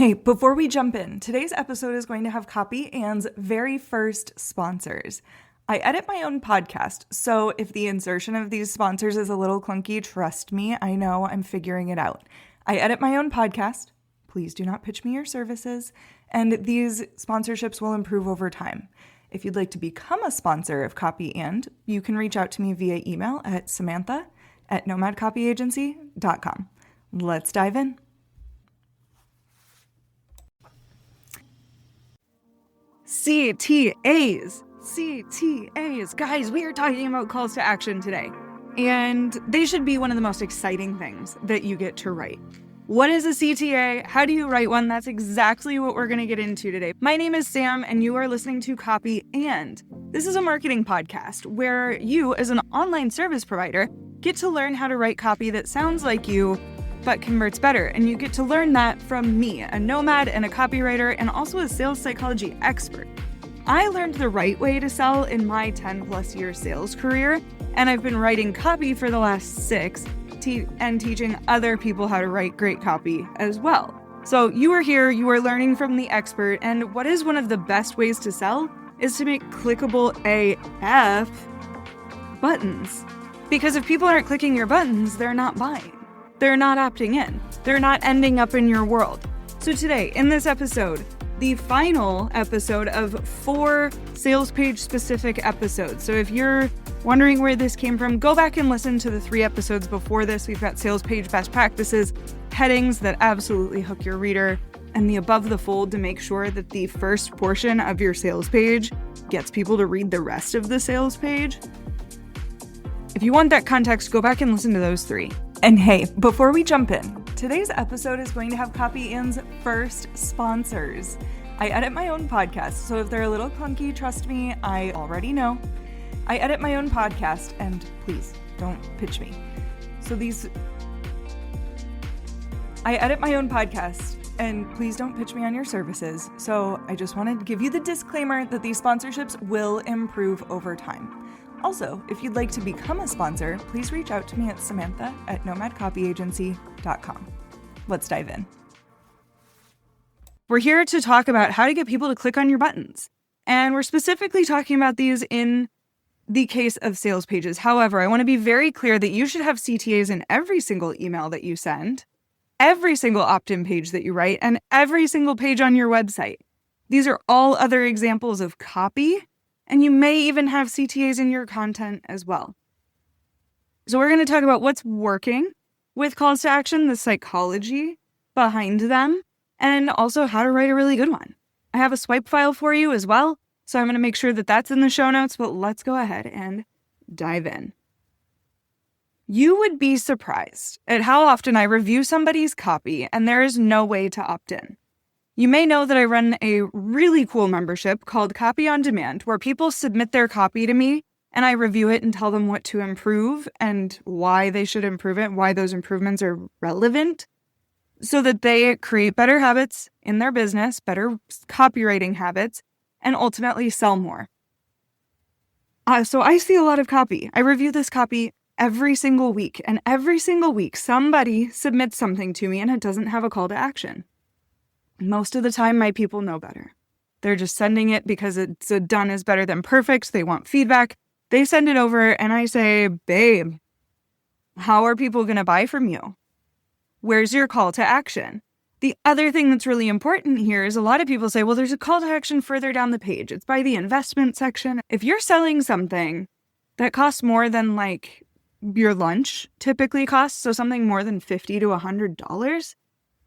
Hey, before we jump in, today's episode is going to have Copy Ann's very first sponsors. I edit my own podcast, so if the insertion of these sponsors is a little clunky, trust me, I know I'm figuring it out. I edit my own podcast. Please do not pitch me your services, and these sponsorships will improve over time. If you'd like to become a sponsor of Copy Ann, you can reach out to me via email at samantha@nomadcopyagency.com. Let's dive in. CTAs. Guys, we are talking about calls to action today. And they should be one of the most exciting things that you get to write. What is a CTA? How do you write one? That's exactly what we're going to get into today. My name is Sam, and you are listening to Copy And. This is a marketing podcast where you, as an online service provider, get to learn how to write copy that sounds like you, but converts better. And you get to learn that from me, a nomad and a copywriter, and also a sales psychology expert. I learned the right way to sell in my 10 plus year sales career, and I've been writing copy for the last 6 and teaching other people how to write great copy as well. So you are here, you are learning from the expert, and what is one of the best ways to sell is to make clickable AF buttons. Because if people aren't clicking your buttons, they're not buying. They're not opting in. They're not ending up in your world. So today, in this episode, the final episode of 4 sales page specific episodes. So if you're wondering where this came from, go back and listen to the 3 episodes before this. We've got sales page best practices, headings that absolutely hook your reader, and the above the fold to make sure that the first portion of your sales page gets people to read the rest of the sales page. If you want that context, go back and listen to those 3. And hey, before we jump in, today's episode is going to have Copy Ann's first sponsors. I edit my own podcast, so if they're a little clunky, trust me, I already know. I edit my own podcast, and please don't pitch me. I edit my own podcast, and please don't pitch me on your services. So I just wanted to give you the disclaimer that these sponsorships will improve over time. Also, if you'd like to become a sponsor, please reach out to me at samantha@nomadcopyagency.com. Let's dive in. We're here to talk about how to get people to click on your buttons. And we're specifically talking about these in the case of sales pages. However, I want to be very clear that you should have CTAs in every single email that you send, every single opt-in page that you write, and every single page on your website. These are all other examples of copy. And you may even have CTAs in your content as well. So we're going to talk about what's working with calls to action, the psychology behind them, and also how to write a really good one. I have a swipe file for you as well, so I'm going to make sure that that's in the show notes, but let's go ahead and dive in. You would be surprised at how often I review somebody's copy and there is no way to opt in. You may know that I run a really cool membership called Copy on Demand, where people submit their copy to me and I review it and tell them what to improve and why they should improve it, why those improvements are relevant, so that they create better habits in their business, better copywriting habits, and ultimately sell more. So I see a lot of copy. I review this copy every single week, and every single week somebody submits something to me and it doesn't have a call to action. Most of the time, my people know better. They're just sending it because it's a done is better than perfect. They want feedback. They send it over and I say, babe, how are people going to buy from you? Where's your call to action? The other thing that's really important here is a lot of people say, well, there's a call to action further down the page. It's by the investment section. If you're selling something that costs more than like your lunch typically costs, so something more than $50 to $100,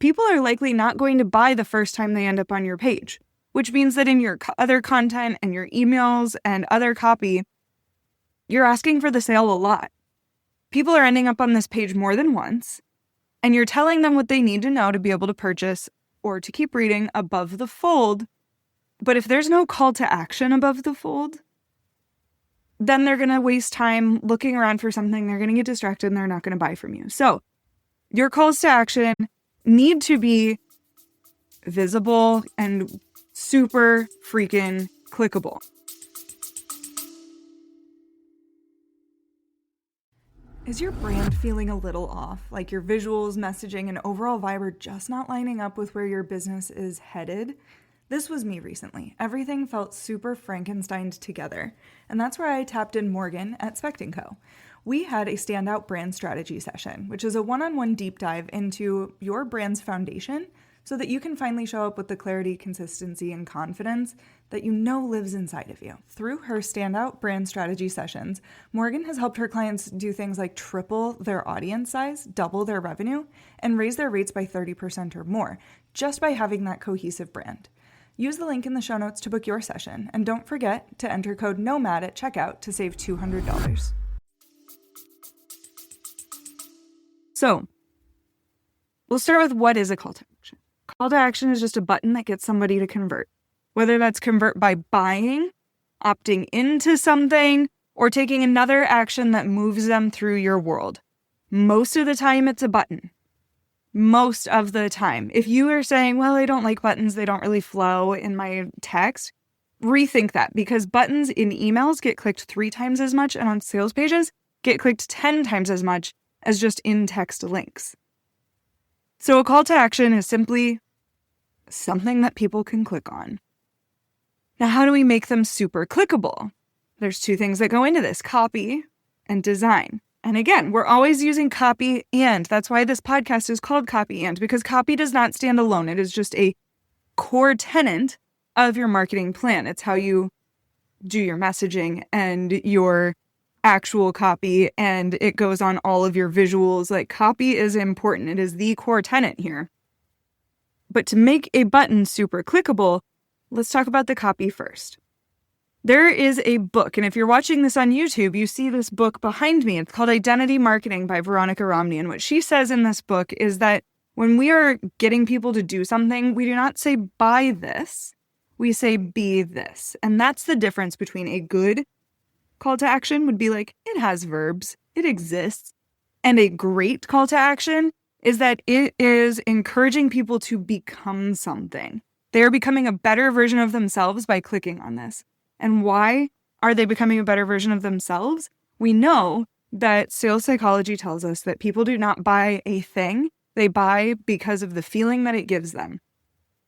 people are likely not going to buy the first time they end up on your page, which means that in your other content and your emails and other copy, you're asking for the sale a lot. People are ending up on this page more than once, and you're telling them what they need to know to be able to purchase or to keep reading above the fold. But if there's no call to action above the fold, then they're going to waste time looking around for something. They're going to get distracted and they're not going to buy from you. So your calls to action need to be visible and super freaking clickable. Is your brand feeling a little off? Like your visuals, messaging, and overall vibe are just not lining up with where your business is headed? This was me recently. Everything felt super Frankensteined together. And that's where I tapped in Morgan at Spect & Co. We had a standout brand strategy session, which is a one-on-one deep dive into your brand's foundation so that you can finally show up with the clarity, consistency, and confidence that you know lives inside of you. Through her standout brand strategy sessions, Morgan has helped her clients do things like triple their audience size, double their revenue, and raise their rates by 30% or more, just by having that cohesive brand. Use the link in the show notes to book your session, and don't forget to enter code NOMAD at checkout to save $200. So, we'll start with what is a call to action. Call to action is just a button that gets somebody to convert. Whether that's convert by buying, opting into something, or taking another action that moves them through your world. Most of the time, it's a button. Most of the time. If you are saying, well, I don't like buttons, they don't really flow in my text, rethink that, because buttons in emails get clicked 3 times as much and on sales pages get clicked 10 times as much as just in-text links. So a call to action is simply something that people can click on. Now, how do we make them super clickable? There's 2 things that go into this, copy and design. And again, we're always using copy and. That's why this podcast is called Copy and, because copy does not stand alone. It is just a core tenet of your marketing plan. It's how you do your messaging and your actual copy, and it goes on all of your visuals. Like, copy is important. It is the core tenet here. But to make a button super clickable, let's talk about the copy first. There is a book, and if you're watching this on YouTube, you see this book behind me. It's called Identity Marketing by Veronica Romney. And what she says in this book is that when we are getting people to do something, we do not say buy this, we say be this. And that's the difference between a good call to action would be like, it has verbs, it exists. And a great call to action is that it is encouraging people to become something. They are becoming a better version of themselves by clicking on this. And why are they becoming a better version of themselves? We know that sales psychology tells us that people do not buy a thing. They buy because of the feeling that it gives them.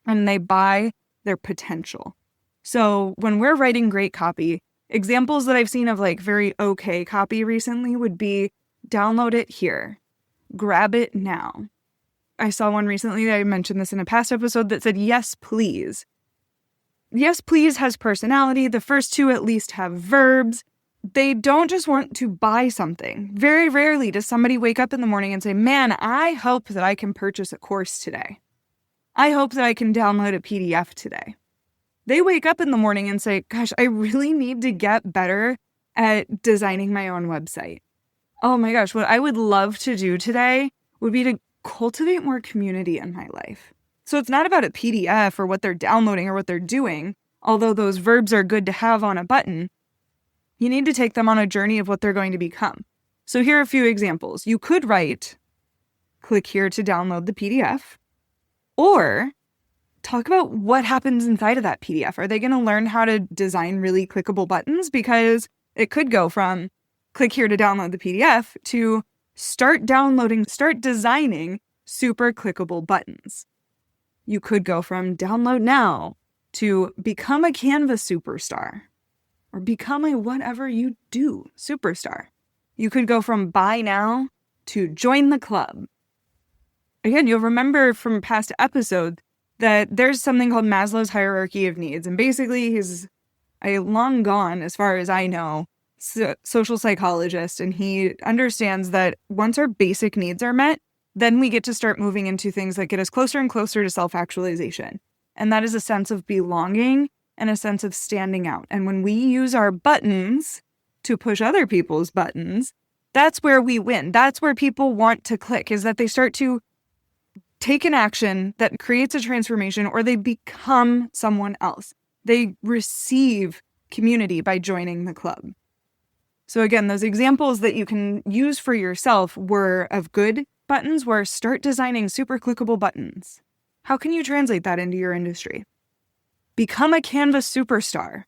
And they buy their potential. So when we're writing great copy, examples that I've seen of like very okay copy recently would be download it here, grab it now. I saw one recently that I mentioned this in a past episode that said, yes, please. Yes, please has personality. The first 2 at least have verbs. They don't just want to buy something. Very rarely does somebody wake up in the morning and say, man, I hope that I can purchase a course today. I hope that I can download a PDF today. They wake up in the morning and say, gosh, I really need to get better at designing my own website. Oh my gosh, what I would love to do today would be to cultivate more community in my life. So it's not about a PDF or what they're downloading or what they're doing, although those verbs are good to have on a button. You need to take them on a journey of what they're going to become. So here are a few examples. You could write, click here to download the PDF, or talk about what happens inside of that PDF. Are they going to learn how to design really clickable buttons? Because it could go from click here to download the PDF to start designing super clickable buttons. You could go from download now to become a Canva superstar or become a whatever you do superstar. You could go from buy now to join the club. Again, you'll remember from past episodes that there's something called Maslow's hierarchy of needs. And basically he's a long gone, as far as I know, social psychologist. And he understands that once our basic needs are met, then we get to start moving into things that get us closer and closer to self-actualization. And that is a sense of belonging and a sense of standing out. And when we use our buttons to push other people's buttons, that's where we win. That's where people want to click, is that they start to take an action that creates a transformation, or they become someone else. They receive community by joining the club. So again, those examples that you can use for yourself were of good buttons, were start designing super clickable buttons. How can you translate that into your industry? Become a Canva superstar.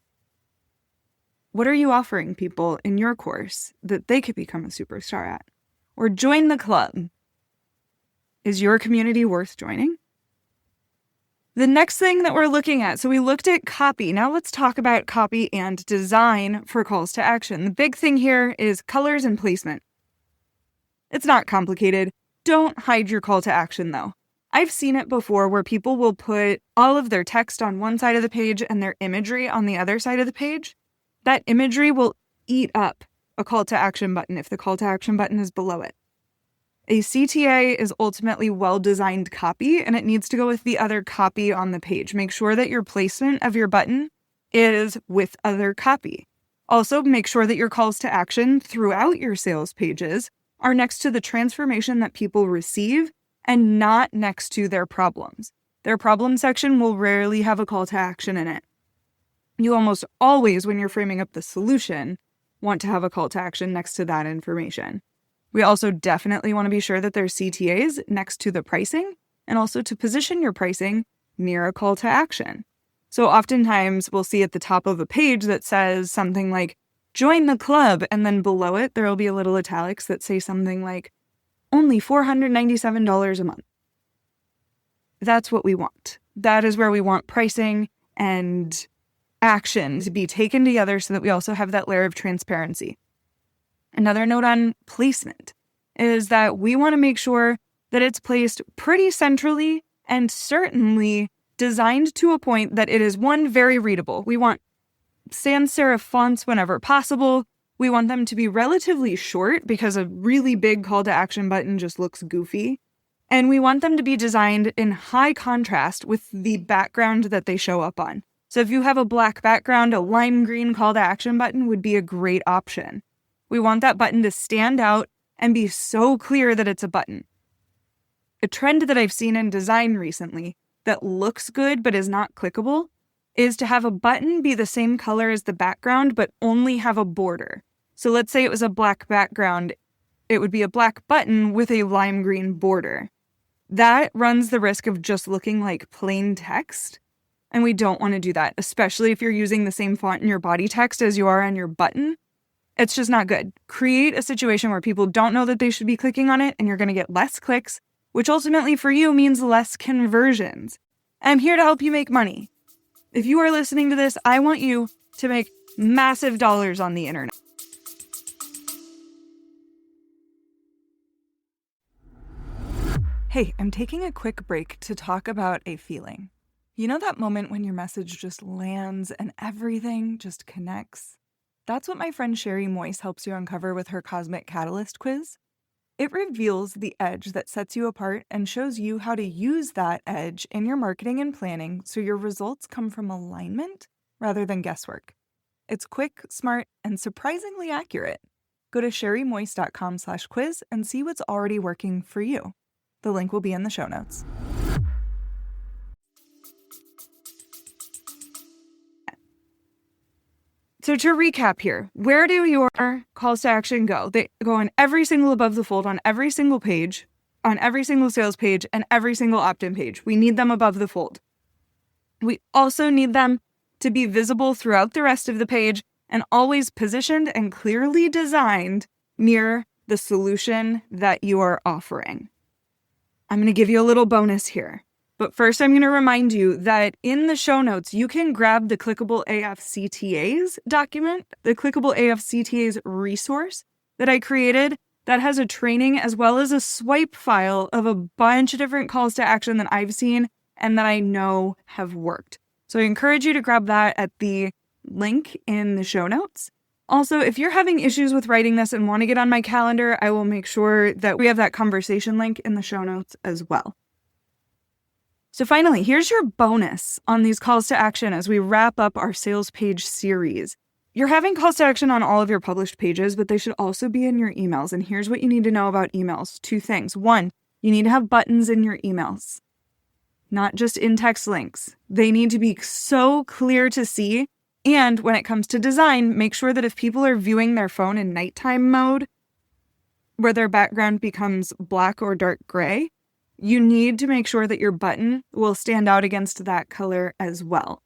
What are you offering people in your course that they could become a superstar at? or join the club. Is your community worth joining? The next thing that we're looking at, so we looked at copy. Now let's talk about copy and design for calls to action. The big thing here is colors and placement. It's not complicated. Don't hide your call to action though. I've seen it before where people will put all of their text on one side of the page and their imagery on the other side of the page. That imagery will eat up a call to action button if the call to action button is below it. A CTA is ultimately well-designed copy, and it needs to go with the other copy on the page. Make sure that your placement of your button is with other copy. Also, make sure that your calls to action throughout your sales pages are next to the transformation that people receive and not next to their problems. Their problem section will rarely have a call to action in it. You almost always, when you're framing up the solution, want to have a call to action next to that information. We also definitely want to be sure that there's CTAs next to the pricing and also to position your pricing near a call to action. So oftentimes we'll see at the top of a page that says something like, join the club, and then below it there will be a little italics that say something like, only $497 a month. That's what we want. That is where we want pricing and action to be taken together so that we also have that layer of transparency. Another note on placement is that we want to make sure that it's placed pretty centrally and certainly designed to a point that it is, one, very readable. We want sans serif fonts whenever possible. We want them to be relatively short because a really big call to action button just looks goofy. And we want them to be designed in high contrast with the background that they show up on. So if you have a black background, a lime green call to action button would be a great option. We want that button to stand out and be so clear that it's a button. A trend that I've seen in design recently that looks good but is not clickable is to have a button be the same color as the background but only have a border. So let's say it was a black background, it would be a black button with a lime green border. That runs the risk of just looking like plain text, and we don't want to do that, especially if you're using the same font in your body text as you are on your button. It's just not good. Create a situation where people don't know that they should be clicking on it, and you're going to get less clicks, which ultimately for you means less conversions. I'm here to help you make money. If you are listening to this, I want you to make massive dollars on the internet. Hey, I'm taking a quick break to talk about a feeling. You know that moment when your message just lands and everything just connects? That's what my friend Sherry Moyse helps you uncover with her Cosmic Catalyst quiz. It reveals the edge that sets you apart and shows you how to use that edge in your marketing and planning so your results come from alignment rather than guesswork. It's quick, smart, and surprisingly accurate. Go to sherrymoyse.com/quiz and see what's already working for you. The link will be in the show notes. So to recap here, where do your calls to action go? They go on every single above the fold, on every single page, on every single sales page, and every single opt-in page. We need them above the fold. We also need them to be visible throughout the rest of the page and always positioned and clearly designed near the solution that you are offering. I'm going to give you a little bonus here. But first, I'm going to remind you that in the show notes, you can grab the Clickable AF CTAs document, the Clickable AF CTAs resource that I created that has a training as well as a swipe file of a bunch of different calls to action that I've seen and that I know have worked. So I encourage you to grab that at the link in the show notes. Also, if you're having issues with writing this and want to get on my calendar, I will make sure that we have that conversation link in the show notes as well. So finally, here's your bonus on these calls to action as we wrap up our sales page series. You're having calls to action on all of your published pages, but they should also be in your emails. And here's what you need to know about emails. 2 things. 1, you need to have buttons in your emails, not just in-text links. They need to be so clear to see. And when it comes to design, make sure that if people are viewing their phone in nighttime mode, where their background becomes black or dark gray, you need to make sure that your button will stand out against that color as well.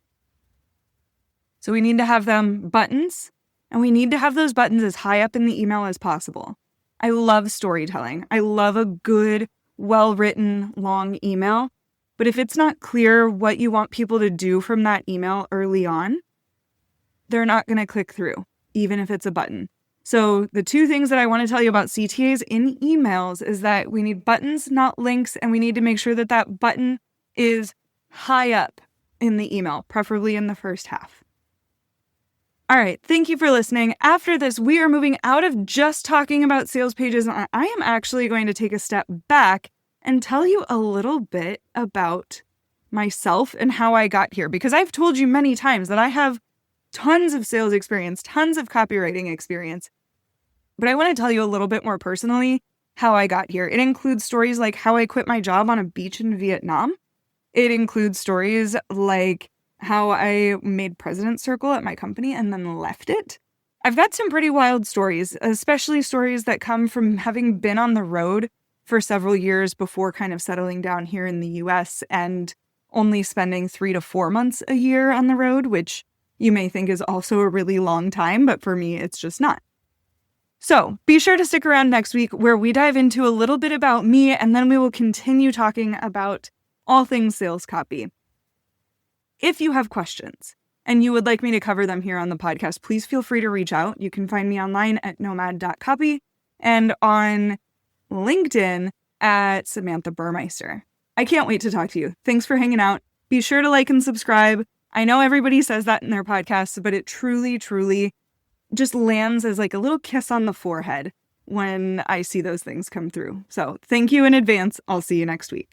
So we need to have them buttons, and we need to have those buttons as high up in the email as possible. I love storytelling. I love a good, well-written, long email. But if it's not clear what you want people to do from that email early on, they're not going to click through, even if it's a button. So the two things that I want to tell you about CTAs in emails is that we need buttons, not links, and we need to make sure that that button is high up in the email, preferably in the first half. All right, thank you for listening. After this, we are moving out of just talking about sales pages, and I am actually going to take a step back and tell you a little bit about myself and how I got here, because I've told you many times that I have tons of sales experience, tons of copywriting experience. But I want to tell you a little bit more personally how I got here. It includes stories like how I quit my job on a beach in Vietnam. It includes stories like how I made President's Circle at my company and then left it. I've got some pretty wild stories, especially stories that come from having been on the road for several years before kind of settling down here in the US and only spending 3 to 4 months a year on the road, which you may think is also a really long time, but for me, it's just not. So be sure to stick around next week where we dive into a little bit about me, and then we will continue talking about all things sales copy. If you have questions and you would like me to cover them here on the podcast, please feel free to reach out. You can find me online at nomad.copy and on LinkedIn at Samantha Burmeister. I can't wait to talk to you. Thanks for hanging out. Be sure to like and subscribe. I know everybody says that in their podcasts, but it truly, truly just lands as like a little kiss on the forehead when I see those things come through. So thank you in advance. I'll see you next week.